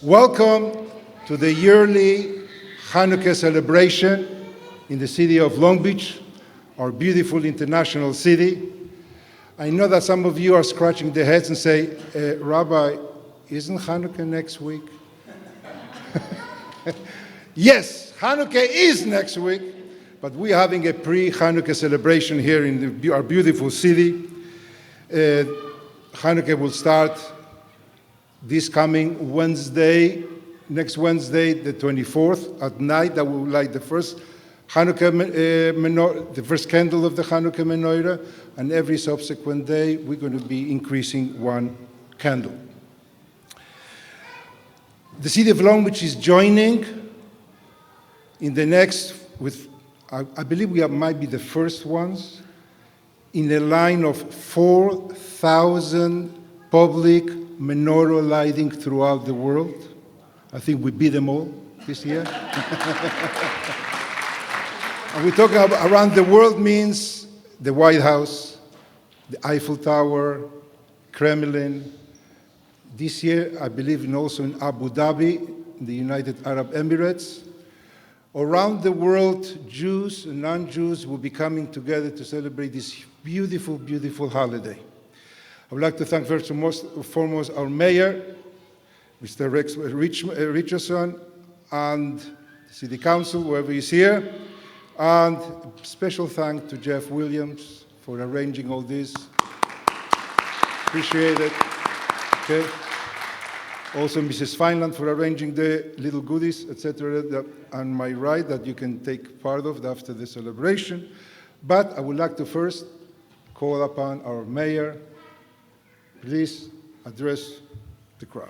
Welcome to the yearly Hanukkah celebration in the city of Long Beach, our beautiful international city. I know that some of you are scratching their heads and say, Rabbi, isn't Hanukkah next week? Yes, Hanukkah is next week, but we're having a pre-Hanukkah celebration here in our beautiful city. Hanukkah will start this coming Wednesday, next Wednesday, the 24th, at night. That will light the first Hanukkah menorah, the first candle of the Hanukkah menorah, and every subsequent day we're going to be increasing one candle. The city of Long Beach is joining in the next, I believe we might be the first ones, in a line of 4,000 public menorah lighting throughout the world. I think we beat them all this year. And we're talking about around the world means the White House, the Eiffel Tower, Kremlin. This year, I believe also in Abu Dhabi, in the United Arab Emirates. Around the world, Jews and non-Jews will be coming together to celebrate this beautiful, beautiful holiday. I would like to thank first and foremost our mayor, Mr. Rex Richardson, and the City Council, whoever is here, and special thanks to Jeff Williams for arranging all this. Appreciate it. Okay. Also, Mrs. Feinland for arranging the little goodies, etc., on my right that you can take part of after the celebration. But I would like to first call upon our mayor. Please address the crowd.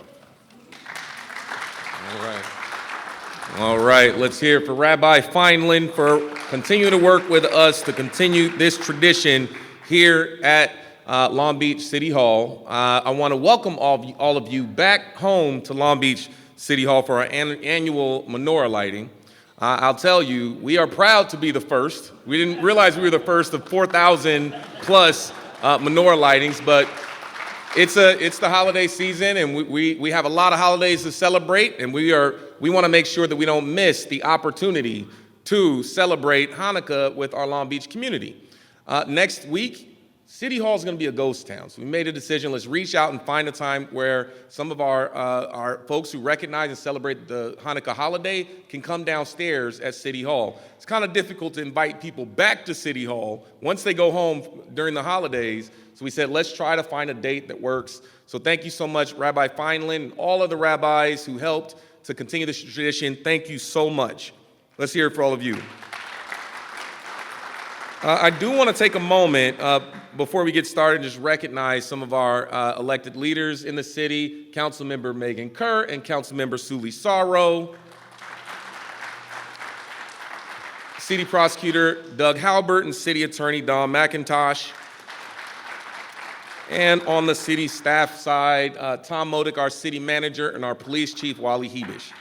All right, let's hear it for Rabbi Feinland for continuing to work with us to continue this tradition here at Long Beach City Hall. I want to welcome all of you back home to Long Beach City Hall for our annual menorah lighting. I'll tell you, we are proud to be the first. We didn't realize we were the first of 4,000 plus menorah lightings, but it's the holiday season, and we have a lot of holidays to celebrate, and we want to make sure that we don't miss the opportunity to celebrate Hanukkah with our Long Beach community. Next week, City Hall is going to be a ghost town, so we made a decision. Let's reach out and find a time where some of our folks who recognize and celebrate the Hanukkah holiday can come downstairs at City Hall. It's kind of difficult to invite people back to City Hall once they go home during the holidays. So we said, let's try to find a date that works. So thank you so much, Rabbi Feinland, and all of the rabbis who helped to continue this tradition. Thank you so much. Let's hear it for all of you. I do want to take a moment before we get started and just recognize some of our elected leaders in the city, Councilmember Megan Kerr and Councilmember Suli Sorrow, City Prosecutor Doug Halbert and City Attorney Don McIntosh. And on the city staff side, Tom Modick, our city manager, and our police chief, Wally Hebish.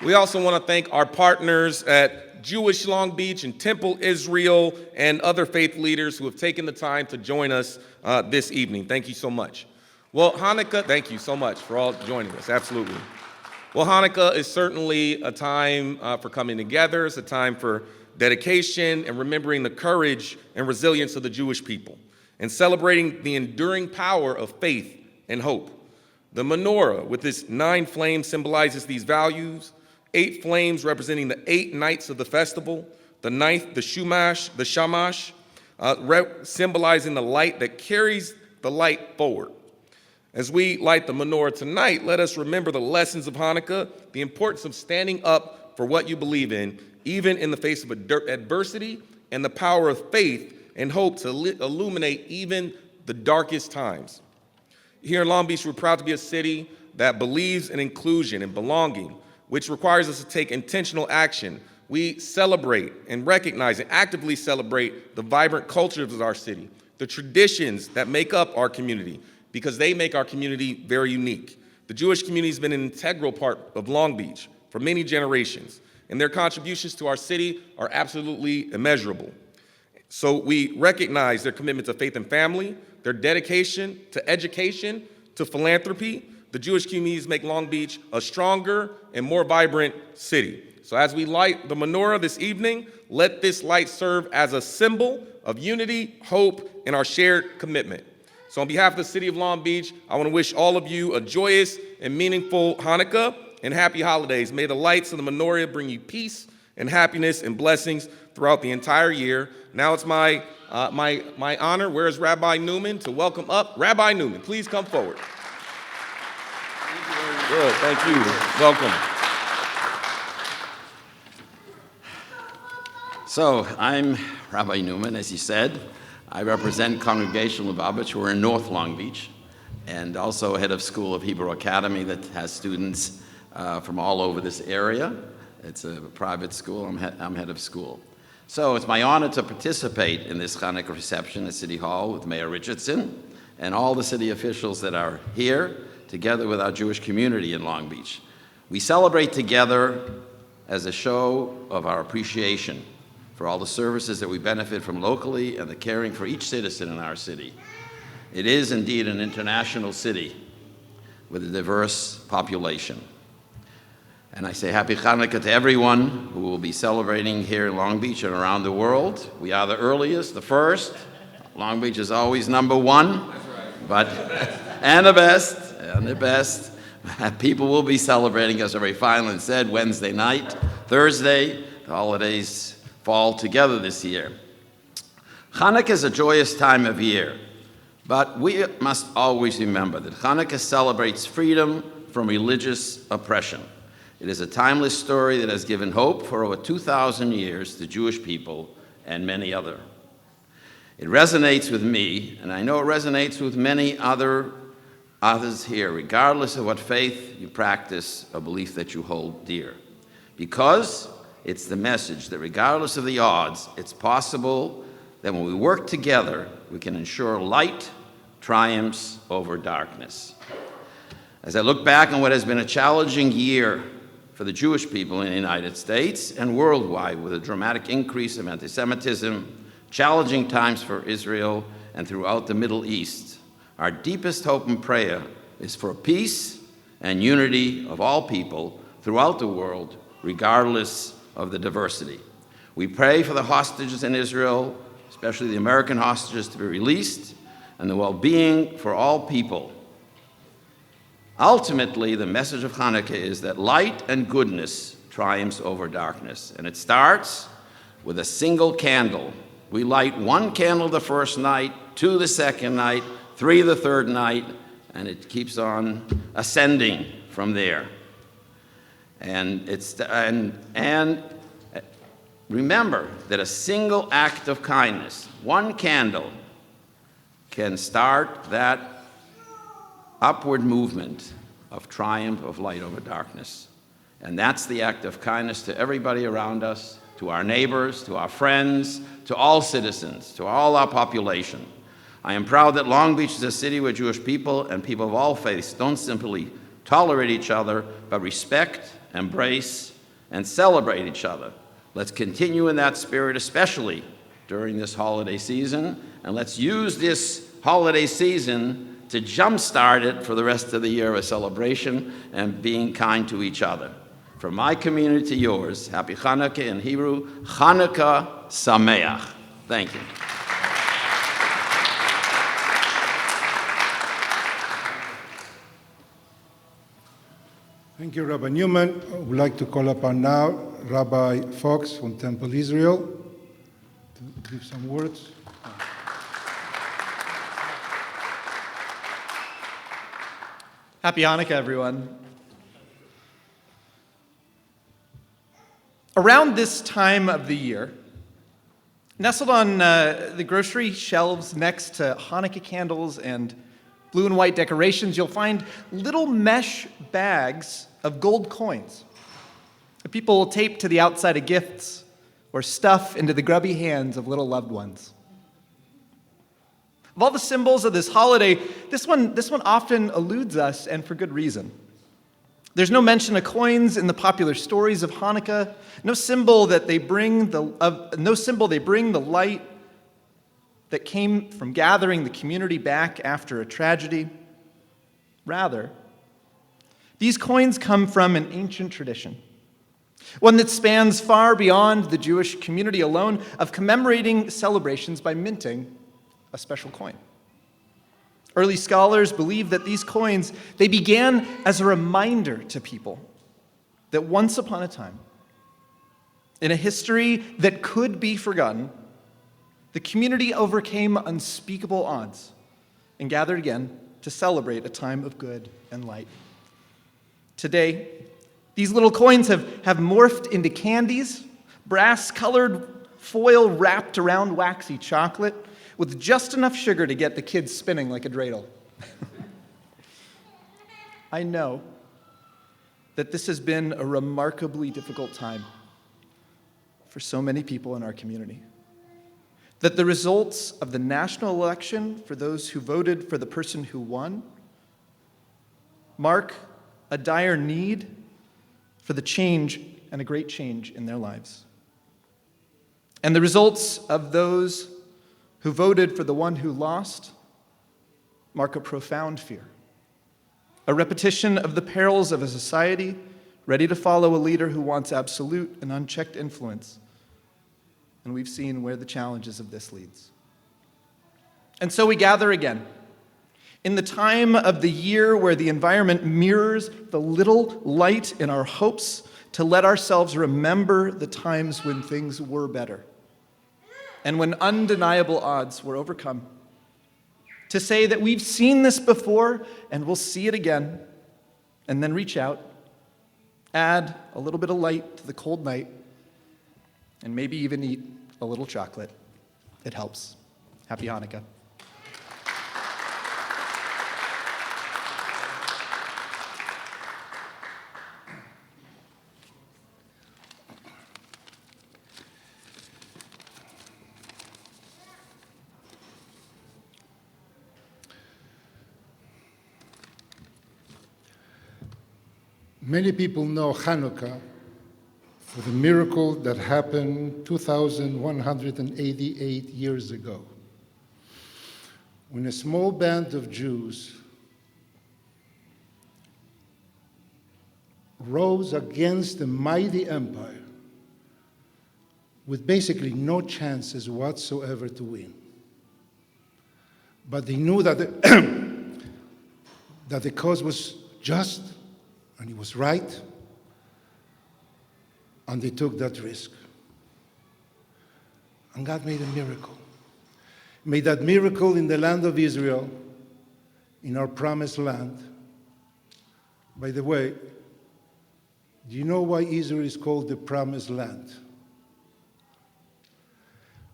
We also want to thank our partners at Jewish Long Beach and Temple Israel and other faith leaders who have taken the time to join us this evening. Thank you so much. Well, Hanukkah, thank you so much for all joining us, absolutely. Well, Hanukkah is certainly a time for coming together. It's a time for dedication and remembering the courage and resilience of the Jewish people and celebrating the enduring power of faith and hope. The menorah with its 9 flames symbolizes these values, 8 flames representing the 8 nights of the festival, the 9th, the shamash, symbolizing the light that carries the light forward. As we light the menorah tonight, let us remember the lessons of Hanukkah, the importance of standing up for what you believe in, even in the face of adversity, and the power of faith and hope to illuminate even the darkest times. Here in Long Beach, we're proud to be a city that believes in inclusion and belonging, which requires us to take intentional action. We celebrate and recognize and actively celebrate the vibrant cultures of our city, the traditions that make up our community, because they make our community very unique. The Jewish community has been an integral part of Long Beach for many generations, and their contributions to our city are absolutely immeasurable. So we recognize their commitment to faith and family, their dedication to education, to philanthropy, the Jewish communities make Long Beach a stronger and more vibrant city. So as we light the menorah this evening, let this light serve as a symbol of unity, hope, and our shared commitment. So on behalf of the city of Long Beach, I want to wish all of you a joyous and meaningful Hanukkah and happy holidays. May the lights of the menorah bring you peace and happiness and blessings throughout the entire year. Now it's my honor, where is Rabbi Newman, to welcome up Rabbi Newman. Please come forward. Good, thank you. Welcome. So I'm Rabbi Newman, as he said. I represent Congregational Lubavitch. We're in North Long Beach, and also head of School of Hebrew Academy that has students from all over this area. It's a private school. I'm head of school. So it's my honor to participate in this Hanukkah reception at City Hall with Mayor Richardson and all the city officials that are here, together with our Jewish community in Long Beach. We celebrate together as a show of our appreciation for all the services that we benefit from locally and the caring for each citizen in our city. It is indeed an international city with a diverse population. And I say happy Hanukkah to everyone who will be celebrating here in Long Beach and around the world. We are the earliest, the first. Long Beach is always number one. That's right. But, and the best. People will be celebrating, as Ray Feinland said, Wednesday night, Thursday. The holidays fall together this year. Hanukkah is a joyous time of year, but we must always remember that Hanukkah celebrates freedom from religious oppression. It is a timeless story that has given hope for over 2,000 years to Jewish people and many others. It resonates with me, and I know it resonates with many others here, regardless of what faith you practice or belief that you hold dear. Because it's the message that regardless of the odds, it's possible that when we work together, we can ensure light triumphs over darkness. As I look back on what has been a challenging year for the Jewish people in the United States and worldwide, with a dramatic increase of anti-Semitism, challenging times for Israel and throughout the Middle East, our deepest hope and prayer is for peace and unity of all people throughout the world, regardless of the diversity. We pray for the hostages in Israel, especially the American hostages, to be released, and the well-being for all people. Ultimately, the message of Hanukkah is that light and goodness triumphs over darkness, and it starts with a single candle. We light one candle the first night, 2 the second night, 3 the third night, and it keeps on ascending from there. And remember that a single act of kindness, one candle, can start that upward movement of triumph of light over darkness. And that's the act of kindness to everybody around us, to our neighbors, to our friends, to all citizens, to all our population. I am proud that Long Beach is a city where Jewish people and people of all faiths don't simply tolerate each other, but respect, embrace, and celebrate each other. Let's continue in that spirit, especially during this holiday season, and let's use this holiday season to jumpstart it for the rest of the year of celebration and being kind to each other. From my community to yours, happy Hanukkah in Hebrew, Hanukkah Sameach. Thank you. Thank you, Rabbi Newman. I would like to call upon now Rabbi Fox from Temple Israel to give some words. Happy Hanukkah, everyone. Around this time of the year, nestled on the grocery shelves next to Hanukkah candles and blue and white decorations, you'll find little mesh bags of gold coins that people will tape to the outside of gifts or stuff into the grubby hands of little loved ones. Of all the symbols of this holiday, this one often eludes us, and for good reason. There's no mention of coins in the popular stories of Hanukkah, no symbol they bring the light that came from gathering the community back after a tragedy. Rather, these coins come from an ancient tradition, one that spans far beyond the Jewish community alone, of commemorating celebrations by minting a special coin. Early scholars believe that these coins, they began as a reminder to people that once upon a time, in a history that could be forgotten, the community overcame unspeakable odds and gathered again to celebrate a time of good and light. Today, these little coins have morphed into candies, brass-colored foil wrapped around waxy chocolate, with just enough sugar to get the kids spinning like a dreidel. I know that this has been a remarkably difficult time for so many people in our community. That the results of the national election for those who voted for the person who won mark a dire need for the change and a great change in their lives. And the results of those who voted for the one who lost mark a profound fear, a repetition of the perils of a society ready to follow a leader who wants absolute and unchecked influence. And we've seen where the challenges of this leads. And so we gather again, in the time of the year where the environment mirrors the little light in our hopes, to let ourselves remember the times when things were better and when undeniable odds were overcome. To say that we've seen this before and we'll see it again, and then reach out, add a little bit of light to the cold night, and maybe even eat a little chocolate. It helps. Happy Hanukkah. Many people know Hanukkah for the miracle that happened 2,188 years ago, when a small band of Jews rose against a mighty empire with basically no chances whatsoever to win. But they knew that that the cause was just, and it was right, and they took that risk. And God made a miracle. Made that miracle in the land of Israel, in our promised land. By the way, do you know why Israel is called the promised land?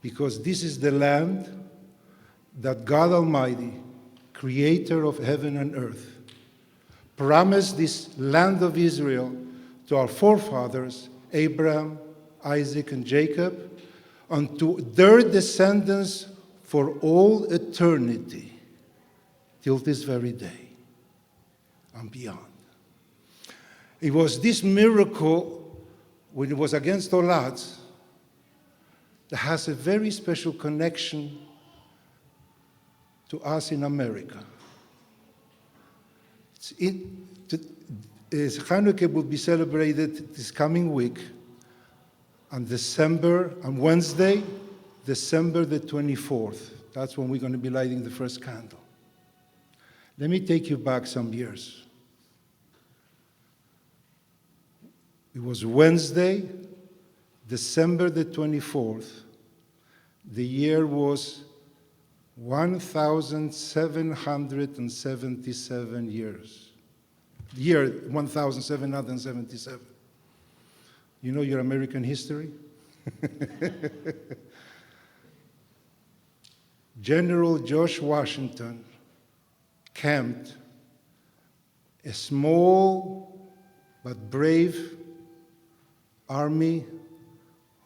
Because this is the land that God Almighty, creator of heaven and earth, promised this land of Israel to our forefathers, Abraham, Isaac, and Jacob, and to their descendants for all eternity, till this very day and beyond. It was this miracle, when it was against all odds, that has a very special connection to us in America. Hanukkah will be celebrated this coming week on Wednesday, December the 24th. That's when we're going to be lighting the first candle. Let me take you back some years. It was Wednesday, December the 24th. The year was 1,777 years. Year 1,777. You know your American history? General George Washington camped a small but brave army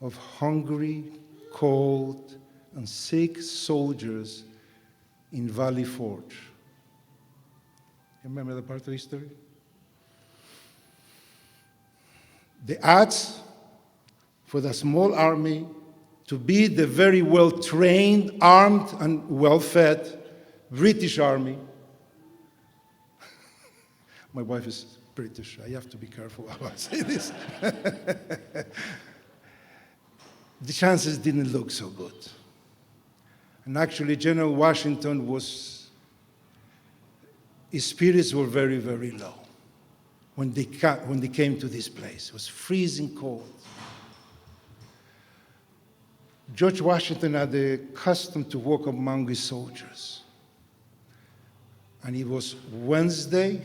of hungry, cold, and sick soldiers in Valley Forge. You remember the part of history? The odds for the small army to beat the very well-trained, armed, and well-fed British army My wife is British. I have to be careful how I say this. The chances didn't look so good. And actually, General Washington his spirits were very, very low when they came to this place. It was freezing cold. George Washington had the custom to walk among his soldiers. And it was Wednesday,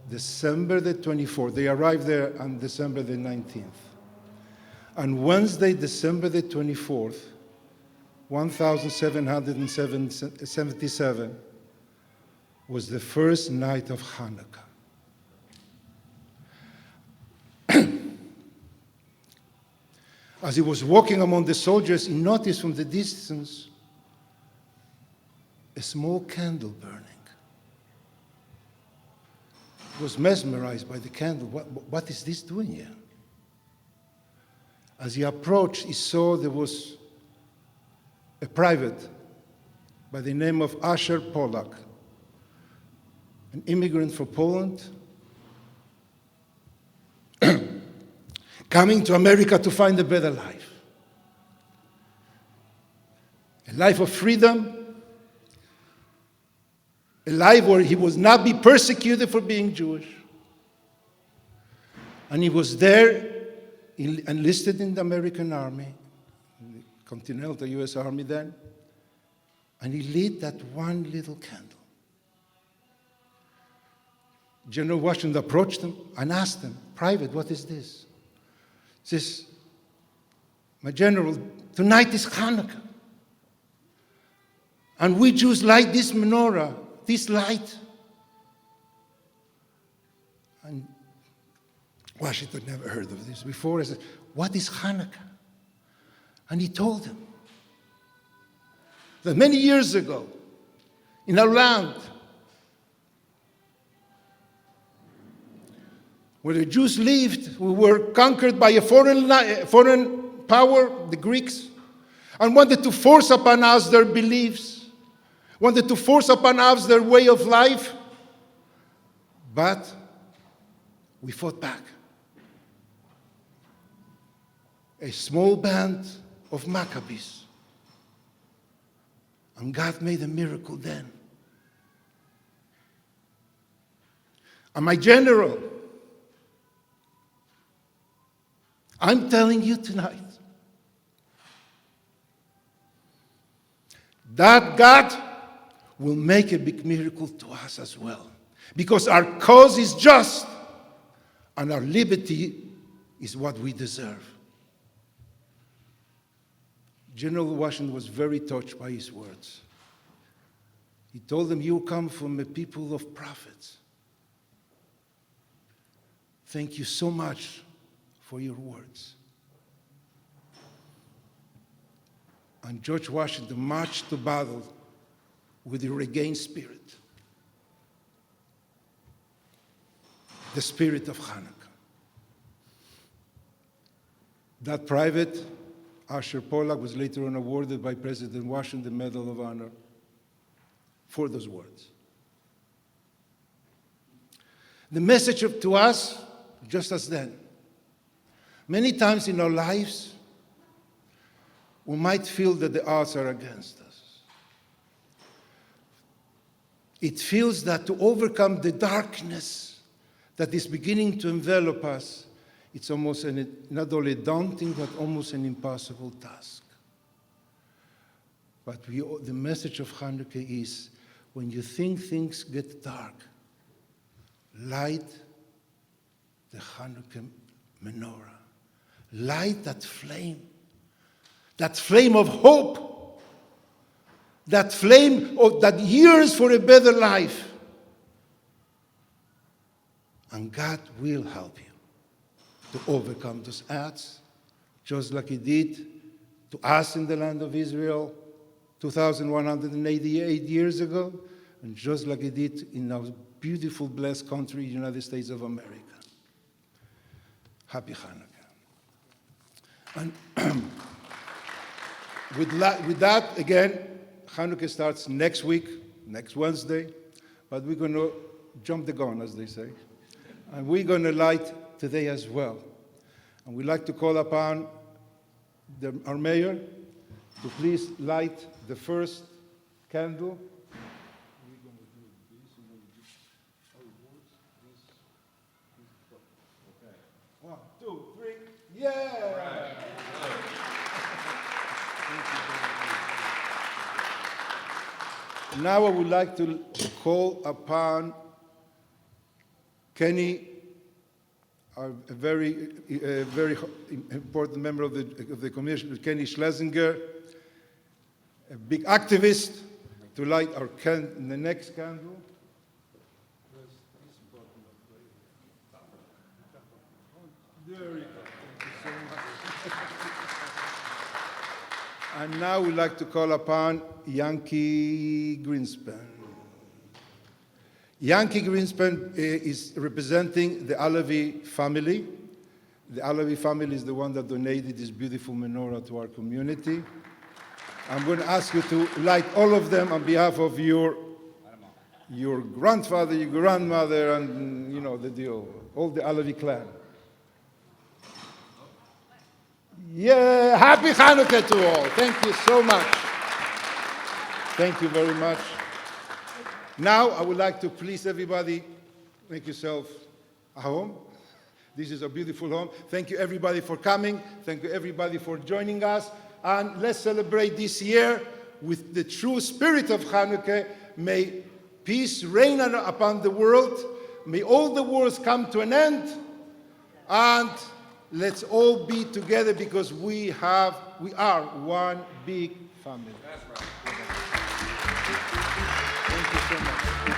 December the 24th. They arrived there on December the 19th. On Wednesday, December the 24th, 1777, was the first night of Hanukkah. As he was walking among the soldiers, he noticed from the distance a small candle burning. He was mesmerized by the candle. What is this doing here? As he approached, he saw there was a private by the name of Asher Polak, an immigrant from Poland, coming to America to find a better life. A life of freedom, a life where he would not be persecuted for being Jewish. And he was there, enlisted in the American Army, the Continental US Army then, and he lit that one little candle. General Washington approached him and asked him, "Private, what is this?" He says, "My general, tonight is Hanukkah. And we Jews light this menorah, this light." And Washington never heard of this before. He said, "What is Hanukkah?" And he told him that many years ago, in our land, where the Jews lived, we were conquered by a foreign power, the Greeks, and wanted to force upon us their beliefs, wanted to force upon us their way of life, but we fought back. A small band of Maccabees, and God made a miracle then. And my general, I'm telling you tonight that God will make a big miracle to us as well. Because our cause is just and our liberty is what we deserve. General Washington was very touched by his words. He told them, "You come from a people of prophets. Thank you so much for your words." And George Washington marched to battle with a regained spirit, the spirit of Hanukkah. That private, Asher Polak, was later on awarded by President Washington the Medal of Honor for those words. The message to us, just as then, many times in our lives, we might feel that the odds are against us. It feels that to overcome the darkness that is beginning to envelop us, it's almost not only daunting, but almost an impossible task. But the message of Hanukkah is, when you think things get dark, light the Hanukkah menorah. Light that flame of hope, that flame that yearns for a better life. And God will help you to overcome those odds, just like He did to us in the land of Israel 2,188 years ago, and just like He did in our beautiful, blessed country, United States of America. Happy Hanukkah. And with that, again, Hanukkah starts next week, next Wednesday, but we're going to jump the gun, as they say. And we're going to light today as well. And we'd like to call upon our mayor to please light the first candle. One, two, three, yeah! Now I would like to call upon Kenny, a very important member of the commission, Kenny Schlesinger, a big activist, to light the next candle. There we go. Thank you so much. And now we'd like to call upon Yankee Greenspan. Yankee Greenspan is representing the Alavi family. The Alavi family is the one that donated this beautiful menorah to our community. I'm going to ask you to light all of them on behalf of your grandfather, your grandmother, and you know the deal, all the Alavi clan. Yeah, happy Hanukkah to all. Thank you so much. Thank you very much. Now, I would like to please everybody, make yourself at home. This is a beautiful home. Thank you, everybody, for coming. Thank you, everybody, for joining us. And let's celebrate this year with the true spirit of Hanukkah. May peace reign upon the world. May all the wars come to an end. And let's all be together because we are one big family. That's right. Thank you so much.